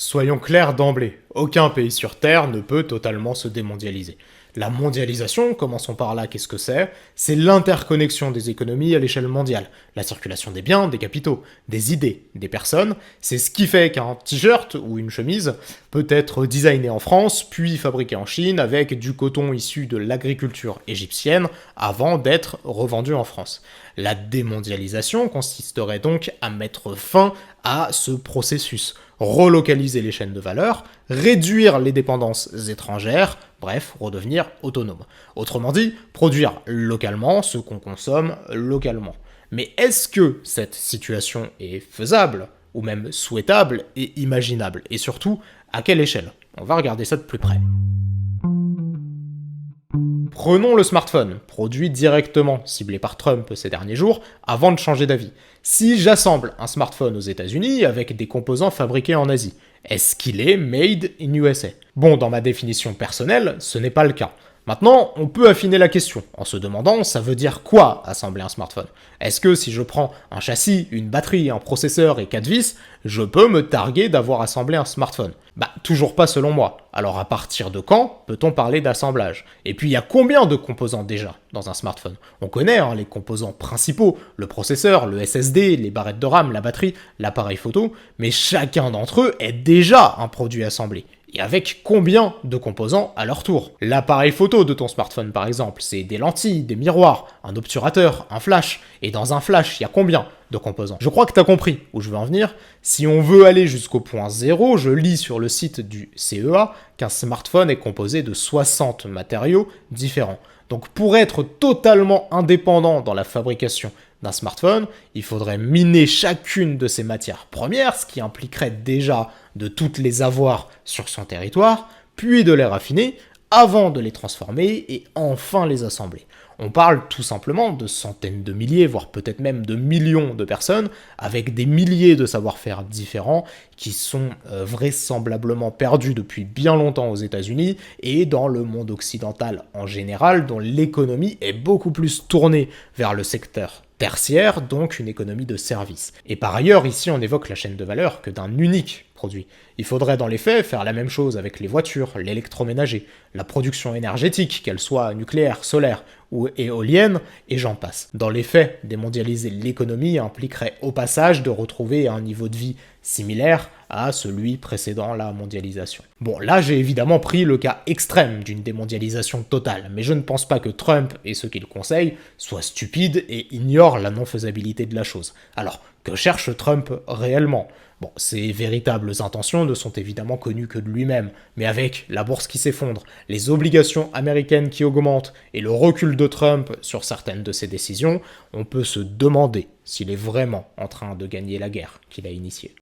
Soyons clairs d'emblée, aucun pays sur Terre ne peut totalement se démondialiser. La mondialisation, commençons par là, qu'est-ce que c'est? C'est l'interconnexion des économies à l'échelle mondiale, la circulation des biens, des capitaux, des idées, des personnes. C'est ce qui fait qu'un t-shirt ou une chemise peut être designé en France, puis fabriqué en Chine avec du coton issu de l'agriculture égyptienne avant d'être revendu en France. La démondialisation consisterait donc à mettre fin à ce processus, relocaliser les chaînes de valeur, réduire les dépendances étrangères, bref, redevenir autonome. Autrement dit, produire localement ce qu'on consomme localement. Mais est-ce que cette situation est faisable, ou même souhaitable et imaginable? Et surtout, à quelle échelle? On va regarder ça de plus près. Prenons le smartphone, produit directement, ciblé par Trump ces derniers jours, avant de changer d'avis. Si j'assemble un smartphone aux États-Unis avec des composants fabriqués en Asie, est-ce qu'il est made in USA? Bon, dans ma définition personnelle, ce n'est pas le cas. Maintenant, on peut affiner la question en se demandant ça veut dire quoi assembler un smartphone? Est-ce que si je prends un châssis, une batterie, un processeur et 4 vis, je peux me targuer d'avoir assemblé un smartphone? Bah, toujours pas selon moi. Alors à partir de quand peut-on parler d'assemblage? Et puis il y a combien de composants déjà dans un smartphone? On connaît les composants principaux, le processeur, le SSD, les barrettes de RAM, la batterie, l'appareil photo, mais chacun d'entre eux est déjà un produit assemblé. Et avec combien de composants à leur tour? L'appareil photo de ton smartphone par exemple, c'est des lentilles, des miroirs, un obturateur, un flash. Et dans un flash, il y a combien de composants? Je crois que tu as compris où je veux en venir. Si on veut aller jusqu'au point 0, je lis sur le site du CEA qu'un smartphone est composé de 60 matériaux différents. Donc pour être totalement indépendant dans la fabrication d'un smartphone, il faudrait miner chacune de ces matières premières, ce qui impliquerait déjà de toutes les avoir sur son territoire, puis de les raffiner avant de les transformer et enfin les assembler. On parle tout simplement de centaines de milliers, voire peut-être même de millions de personnes, avec des milliers de savoir-faire différents qui sont vraisemblablement perdus depuis bien longtemps aux États-Unis et dans le monde occidental en général, dont l'économie est beaucoup plus tournée vers le secteur tertiaire, donc une économie de services. Et par ailleurs, ici on évoque la chaîne de valeur que d'un unique produit. Il faudrait dans les faits faire la même chose avec les voitures, l'électroménager, la production énergétique, qu'elle soit nucléaire, solaire ou éolienne, et j'en passe. Dans les faits, démondialiser l'économie impliquerait au passage de retrouver un niveau de vie similaire à celui précédant la mondialisation. Bon, là j'ai évidemment pris le cas extrême d'une démondialisation totale, mais je ne pense pas que Trump et ceux qui le conseillent soient stupides et ignorent la non-faisabilité de la chose. Alors, que cherche Trump réellement? Bon, ses véritables intentions ne sont évidemment connues que de lui-même, mais avec la bourse qui s'effondre, les obligations américaines qui augmentent et le recul de Trump sur certaines de ses décisions, on peut se demander s'il est vraiment en train de gagner la guerre qu'il a initiée.